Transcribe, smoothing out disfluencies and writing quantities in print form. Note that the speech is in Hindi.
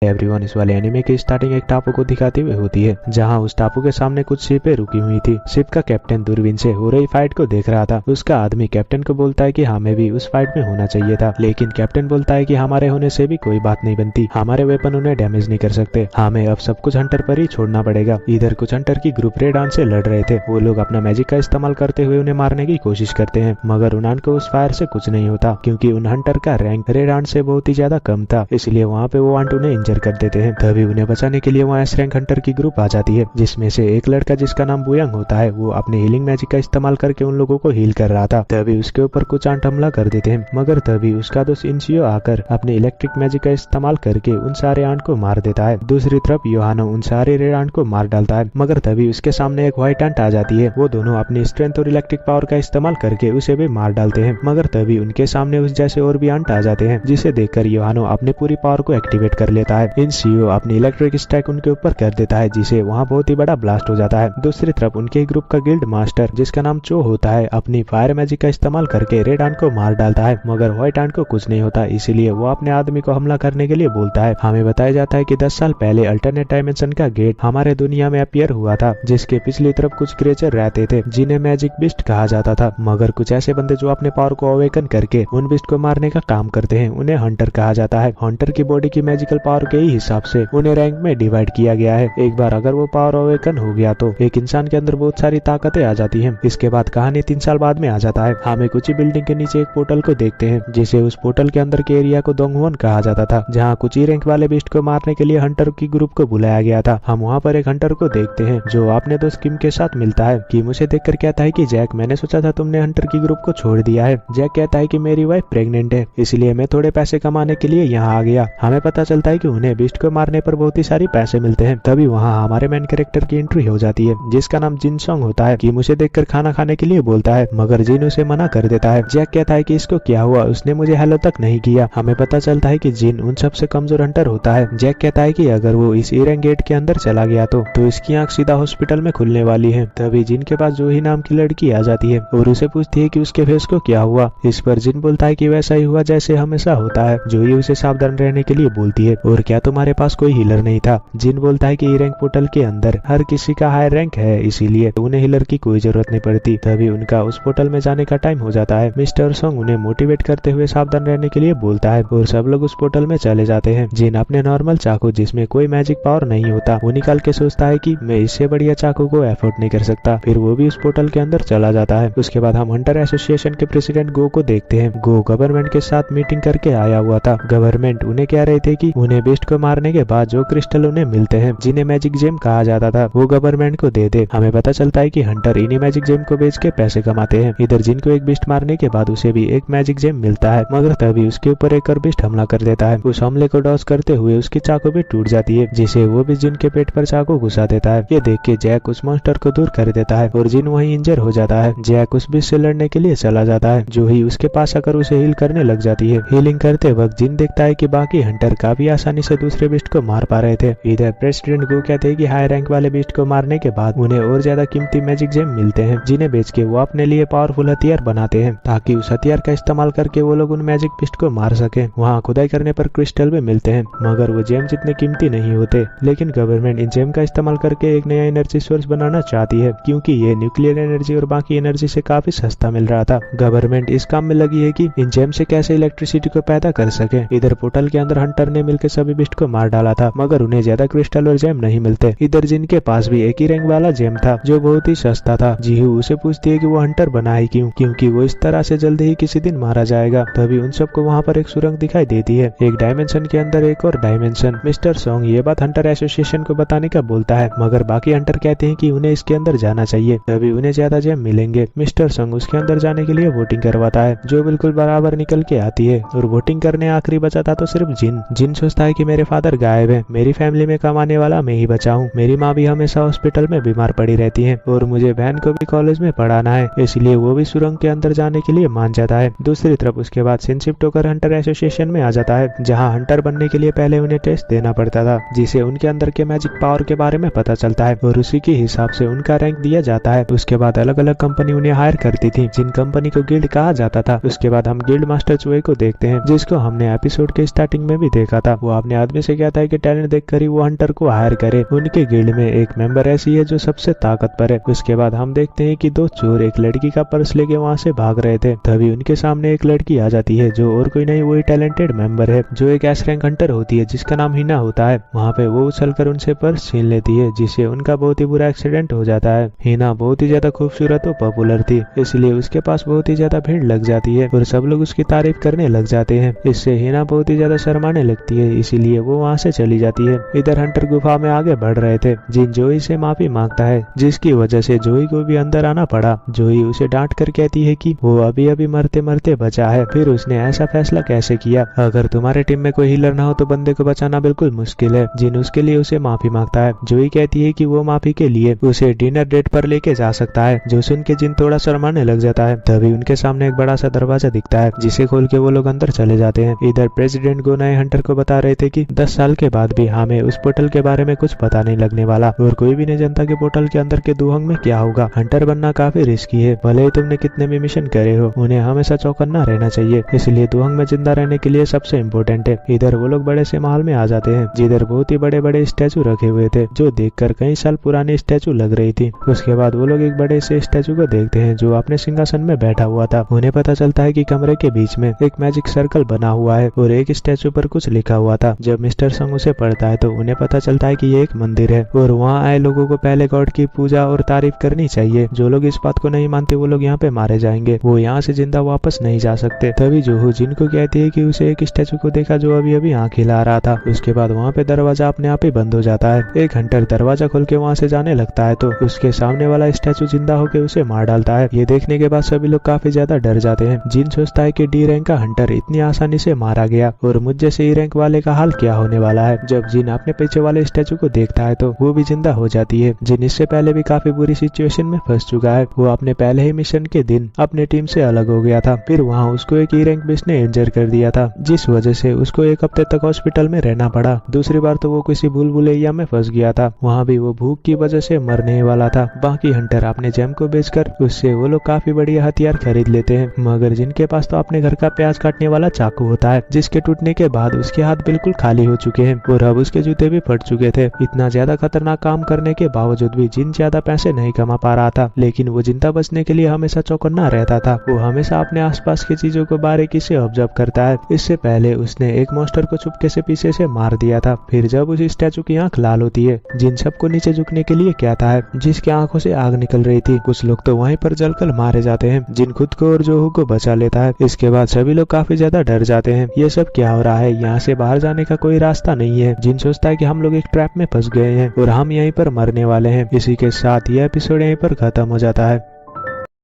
एवरीवन, इस वाले एनिमे की स्टार्टिंग एक टापू को दिखाती हुई होती है, जहां उस टापू के सामने कुछ शिपें रुकी हुई थी। शिप का कैप्टन दूरबीन से हो रही फाइट को देख रहा था। उसका आदमी कैप्टन को बोलता है कि हमें भी उस फाइट में होना चाहिए था, लेकिन कैप्टन बोलता है कि हमारे होने से भी कोई बात नहीं बनती, हमारे वेपन उन्हें डैमेज नहीं कर सकते, हमें अब सब कुछ हंटर पर ही छोड़ना पड़ेगा। इधर कुछ हंटर की ग्रुप रेडान से लड़ रहे थे। वो लोग अपना मैजिक का इस्तेमाल करते हुए उन्हें मारने की कोशिश करते हैं, मगर उनान को उस फायर से कुछ नहीं होता, क्योंकि उन हंटर का रैंक रेडान से बहुत ही ज्यादा कम था। इसलिए वहाँ पे वो वांट उन्हें इंजर कर देते हैं। तभी उन्हें बचाने के लिए वहाँ एस रैंक हंटर की ग्रुप आ जाती है, जिसमें से एक लड़का जिसका नाम बुयांग होता है, वो अपने हीलिंग मैजिक का इस्तेमाल करके उन लोगों को हील कर रहा था। तभी उसके ऊपर कुछ आंट हमला कर देते हैं, मगर तभी उसका दोस्त इंशियो आकर अपने इलेक्ट्रिक मैजिक का इस्तेमाल करके उन सारे आंट को मार देता है। दूसरी तरफ योहानो उन सारे रेड आंट को मार डालता है, मगर तभी उसके सामने एक व्हाइट आंट आ जाती है। वो दोनों अपनी स्ट्रेंथ और इलेक्ट्रिक पावर का इस्तेमाल करके उसे भी मार डालते हैं, मगर तभी उनके सामने उस जैसे और भी आंट आ जाते हैं, जिसे देखकर योहानो अपनी पूरी पावर को एक्टिवेट कर लेता है। इंशियो अपनी इलेक्ट्रिक स्टैक उनके ऊपर कर देता है, जिसे वहाँ बहुत ही बड़ा ब्लास्ट हो जाता है। दूसरी तरफ उनके ग्रुप का गिल्ड मास्टर जिसका नाम चो होता है, अपनी फायर मैजिक का इस्तेमाल करके रेड आंट को मार डालता है, मगर व्हाइट आंट को कुछ नहीं होता। इसीलिए वो अपने आदमी को हमला करने के लिए बोलता है। हमें बताया जाता है कि 10 साल पहले अल्टरनेट डायमेंशन का गेट हमारे दुनिया में अपीयर हुआ था, जिसके पिछली तरफ कुछ क्रिएचर रहते थे जिन्हें मैजिक बिस्ट कहा जाता था, मगर कुछ ऐसे बंदे जो अपने पावर को अवेकन करके उन बिस्ट को मारने का काम करते हैं, उन्हें हंटर कहा जाता है। हंटर की बॉडी की मैजिकल पावर के ही हिसाब से उन्हें रैंक में डिवाइड किया गया है। एक बार अगर वो पावर अवेकन हो गया तो एक इंसान के अंदर बहुत सारी ताकतें आ जाती हैं। इसके बाद कहानी 3 साल बाद में आ जाता है। हमें कुछ ही बिल्डिंग के नीचे एक पोर्टल को देखते हैं, जिसे उस पोर्टल के अंदर के एरिया को दोंगवोन कहा जाता था, जहाँ कुछ ही रैंक वाले बिस्ट को मारने के लिए हंटर की ग्रुप को बुलाया गया था। हम वहाँ पर एक हंटर को देखते हैं जो अपने दोस्त किम के साथ मिलता है। किम उसे देखकर कहता है कि जैक, मैंने सोचा था तुमने हंटर की ग्रुप को छोड़ दिया है। जैक कहता है कि मेरी वाइफ प्रेग्नेंट है, इसलिए मैं थोड़े पैसे कमाने के लिए यहाँ आ गया। हमें पता चलता है कि उन्हें बिस्ट को मारने पर बहुत ही सारी पैसे मिलते हैं। तभी वहाँ हमारे मेन कैरेक्टर की एंट्री हो जाती है, जिसका नाम जिन सॉन्ग होता है। किम उसे देखकर खाना खाने के लिए बोलता है, मगर जिन उसे मना कर देता है। जैक कहता है कि इसको क्या हुआ, उसने मुझे हेलो तक नहीं किया। हमें पता चलता है कि जिन उन सबसे कमजोर हंटर होता है। जैक कहता है कि अगर वो इस ईरैंक गेट के अंदर चला गया तो इसकी आंख सीधा हॉस्पिटल में खुलने वाली है। तभी जिन के पास जूही नाम की लड़की आ जाती है और उसे पूछती है कि उसके फेस को क्या हुआ। इस पर जिन बोलता है कि वैसा ही हुआ जैसे हमेशा होता है। जूही उसे सावधान रहने के लिए बोलती है, और क्या तुम्हारे पास कोई हीलर नहीं था। जिन बोलता है कि ईरैंक पोर्टल के अंदर हर किसी का हाई रैंक है, इसीलिए उन्हें हीलर की कोई जरूरत नहीं पड़ती। तभी उनका उस पोर्टल में जाने का टाइम हो जाता है। मिस्टर सॉन्ग उन्हें मोटिवेट करते हुए सावधान रहने के लिए बोलता है, और सब लोग उस पोर्टल में चले जाते हैं। जिन अपने नॉर्मल चाकू जिसमें कोई मैजिक पावर नहीं होता वो निकाल के सोचता है कि मैं इससे बढ़िया चाकू को एफोर्ड नहीं कर सकता। फिर वो भी उस पोर्टल के अंदर चला जाता है। उसके बाद हम हंटर एसोसिएशन के प्रेसिडेंट गो को देखते हैं। गो गवर्नमेंट के साथ मीटिंग करके आया हुआ था। गवर्नमेंट उन्हें कह रहे थे कि उन्हें बेस्ट को मारने के बाद जो क्रिस्टल उन्हें मिलते हैं, जिन्हें मैजिक जेम कहा जाता था, वो गवर्नमेंट को दे दे। हमें पता चलता है कि हंटर इन्हीं मैजिक जेम को बेच के पैसे कमाते हैं। इधर जिनको एक बिस्ट मारने के बाद उसे भी एक मैजिक जेम मिलता है, मगर तभी उसके ऊपर एक और बिस्ट हमला कर देता है। उस हमले को डॉज करते हुए उसकी चाकू भी टूट जाती है, जिसे वो भी जिन के पेट पर चाकू घुसा देता है। ये देख के जैक उस मॉन्स्टर को दूर कर देता है, और जिन वहीं इंजर हो जाता है। जैक उस बिस्ट से लड़ने के लिए चला जाता है। जो ही उसके पास आकर उसे हील करने लग जाती है। हीलिंग करते वक्त जिन देखता है कि बाकी हंटर काफी आसानी से दूसरे बिस्ट को मार पा रहे थे। इधर प्रेसिडेंट गो कहते हैं कि हाई रैंक वाले बिस्ट को मारने के बाद उन्हें और ज्यादा कीमती मैजिक जेम मिलते हैं, जिन्हें बेच के वो अपने लिए पावरफुल हथियार बनाते हैं, ताकि उस हथियार का इस्तेमाल करके वो लोग उन मैजिक बिस्ट को मार सके। वहाँ खुदाई करने पर क्रिस्टल भी मिलते हैं, मगर वो जेम जितने कीमती नहीं होते। लेकिन गवर्नमेंट इन जेम का इस्तेमाल करके एक नया एनर्जी सोर्स बनाना चाहती है, क्योंकि ये न्यूक्लियर एनर्जी और बाकी एनर्जी से काफी सस्ता मिल रहा था। गवर्नमेंट इस काम में लगी है कि इन जेम से कैसे इलेक्ट्रिसिटी को पैदा कर सके। इधर पोर्टल के अंदर हंटर ने मिलकर सभी बिस्ट को मार डाला था, मगर उन्हें ज्यादा क्रिस्टल और जेम नहीं मिलते। इधर जिनके पास भी एक ही रैंक वाला जेम था, जो बहुत ही सस्ता था। जीहू उसे पूछती है कि वो हंटर बना है क्यों, क्योंकि वो इस तरह से जल्दी ही किसी दिन मारा जाएगा। तभी उन सबको वहाँ पर एक सुरंग दिखाई देती है, एक डायमेंशन के अंदर एक और डायमेंशन। मिस्टर सॉन्ग ये बात हंटर एसोसिएशन को बताने का बोलता है, मगर बाकी हंटर कहते हैं कि उन्हें इसके अंदर जाना चाहिए, तभी उन्हें ज्यादा जेम मिलेंगे। मिस्टर सॉन्ग उसके अंदर जाने के लिए वोटिंग करवाता है, जो बिल्कुल बराबर निकल के आती है, और वोटिंग करने आखिरी बचा था तो सिर्फ जिन सोचता है कि मेरे फादर गायब है, मेरी फैमिली में कमाने वाला मैं ही बचा हूँ, मेरी माँ भी हमेशा हॉस्पिटल में बीमार पड़ी रहती है, और मुझे बहन को भी कॉलेज में पढ़ाना है, इसलिए वो भी सुरंग के अंदर जाने के लिए मान जाता है। दूसरी तरफ उसके बाद सिन शिफ्ट होकर हंटर एसोसिएशन में आ जाता है, जहाँ हंटर बनने के लिए पहले उन्हें टेस्ट देना पड़ता था, जिसे उनके अंदर के मैजिक पावर के बारे में पता चलता है, और उसी के हिसाब से उनका रैंक दिया जाता है। उसके बाद अलग अलग कंपनी उन्हें हायर करती थी, जिन कंपनी को गिल्ड कहा जाता था। उसके बाद हम गिल्ड मास्टर चुए को देखते हैं, जिसको हमने एपिसोड के स्टार्टिंग में भी देखा था। वो अपने आदमी से कहता है कि टैलेंट देखकर ही वो हंटर को हायर करे। उनके गिल्ड में एक मेंबर ऐसी है जो सबसे ताकतवर है। उसके बाद हम देखते हैं कि दो चोर एक लड़की का पर्स लेके वहाँ से भाग रहे थे। तभी उनके सामने एक लड़की आ जाती है जो और कोई नहीं वही टैलेंटेड मेंबर है जो एक एस रैंक हंटर होती है जिसका नाम हिना होता है। वहाँ पे वो उछलकर उनसे पर्स छीन लेती है जिससे उनका बहुत ही बुरा एक्सीडेंट हो जाता है। हिना बहुत ही ज्यादा खूबसूरत और पॉपुलर थी, इसलिए उसके पास बहुत ही ज्यादा भीड़ लग जाती है और सब लोग उसकी तारीफ करने लग जाते हैं। इससे हिना बहुत ही ज्यादा शर्माने लगती है, इसीलिए वो वहाँ से चली जाती है। इधर हंटर गुफा में आगे बढ़ रहे थे। जिन जोई से माफी मांगता है जिसकी वजह से जोई को भी अंदर आना पड़ा। जोई उसे डांट कर कहती है कि वो अभी अभी मरते मरते बचा है, फिर उसने ऐसा फैसला कैसे किया। अगर तुम्हारे टीम में कोई हीलर ना हो तो बंदे को बचाना बिल्कुल मुश्किल है। जिन उसके लिए उसे माफी मांगता है। जोई कहती है कि वो माफी के लिए उसे डिनर डेट पर लेके जा सकता है, जो सुन के जिन थोड़ा शर्माने लग जाता है। तभी उनके सामने एक बड़ा सा दरवाजा दिखता है जिसे खोल के वो लोग अंदर चले जाते हैं। इधर प्रेसिडेंट गो नए हंटर को बता रहे थे कि 10 साल के बाद भी हमें उस पोर्टल के बारे में कुछ पता नहीं लगने वाला और कोई भी नहीं जानता कि पोर्टल के अंदर के दुहंग में क्या होगा। हंटर बनना काफी रिस्की है, भले ही तुमने कितने भी मिशन करे हो, उन्हें हमेशा चौकन्ना रहना चाहिए, इसलिए दुहंग में जिंदा रहने के लिए सबसे इम्पोर्टेंट है। इधर वो लोग बड़े से महल में आ जाते हैं जिधर बहुत ही बड़े बड़े स्टैचू रखे हुए थे जो देखकर कई साल पुरानी स्टैचू लग रही थी। उसके बाद वो लोग एक बड़े से स्टैचू को देखते हैं जो अपने सिंहासन में बैठा हुआ था। उन्हें पता चलता है कि कमरे के बीच में एक मैजिक सर्कल बना हुआ है और एक स्टैचू पर कुछ लिखा हुआ था। जब मिस्टर संग उसे पढ़ता है तो उन्हें पता चलता है कि ये एक मंदिर है और वहाँ आए लोगों को पहले गॉड की पूजा और तारीफ करनी चाहिए। जो लोग इस बात को नहीं मानते वो लोग यहाँ पे मारे जाएंगे, वो यहाँ से जिंदा वापस नहीं जा सकते। तभी जोहू जिन को कहती है कि उसे एक स्टैचू को देखा जो अभी अभी आँख हिला रहा था। उसके बाद वहाँ पे दरवाजा अपने आप ही बंद हो जाता है। एक हंटर दरवाजा खोल के वहाँ से जाने लगता है तो उसके सामने वाला स्टैचू जिंदा होकर उसे मार डालता है। ये देखने के बाद सभी लोग काफी ज्यादा डर जाते हैं। जिन सोचता है कि डी रैंक का हंटर इतनी आसानी से मारा गया और मुझ जैसे ई रैंक वाले का हाल क्या होने वाला है। जब जिन अपने पीछे वाले स्टैचू को देखता है तो वो भी जिंदा हो जाती है। जिन इससे पहले भी काफी बुरी सिचुएशन में फंस चुका है। वो अपने पहले ही मिशन के दिन अपने टीम से अलग हो गया था, फिर वहाँ उसको एक ई रैंक बिस्ट ने इंजर कर दिया था जिस वजह से उसको एक हफ्ते तक हॉस्पिटल में रहना पड़ा। दूसरी बार तो वो किसी भूल भुलैया में फंस गया था, वहाँ भी वो भूख की वजह से मरने वाला था। बाकी हंटर अपने जेम को बेचकर उससे वो लोग काफी बढ़िया हथियार खरीद लेते हैं, मगर जिनके पास तो अपने घर का प्याज काटने वाला चाकू होता है जिसके टूटने के बाद उसके हाथ बिल्कुल खाली हो चुके हैं और अब उसके जूते भी फट चुके थे। इतना ज्यादा खतरनाक काम करने के बावजूद भी जिन ज्यादा पैसे नहीं कमा पा रहा था, लेकिन वो जिंदा बचने के लिए हमेशा चौकन्ना रहता था। वो हमेशा अपने आसपास की चीजों को बारीकी से ऑब्जर्व करता है। इससे पहले उसने एक मॉन्स्टर को चुपके से पीछे से मार दिया था। फिर जब उस स्टैचू की आंख लाल होती है, जिन सबको नीचे झुकने के लिए कहता है जिसकी आंखों से आग निकल रही थी। कुछ लोग तो वहीं पर जलकर मारे जाते हैं। जिन खुद को और जोहू को बचा लेता है। इसके बाद सभी लोग काफी ज्यादा डर जाते हैं। ये सब क्या हो रहा है, यहाँ से बाहर जाने का कोई रास्ता नहीं है। जिन सोचता है कि हम लोग एक ट्रैप में फंस गए हैं और हम यहीं पर मरने वाले हैं। इसी के साथ यह एपिसोड यहीं पर खत्म हो जाता है।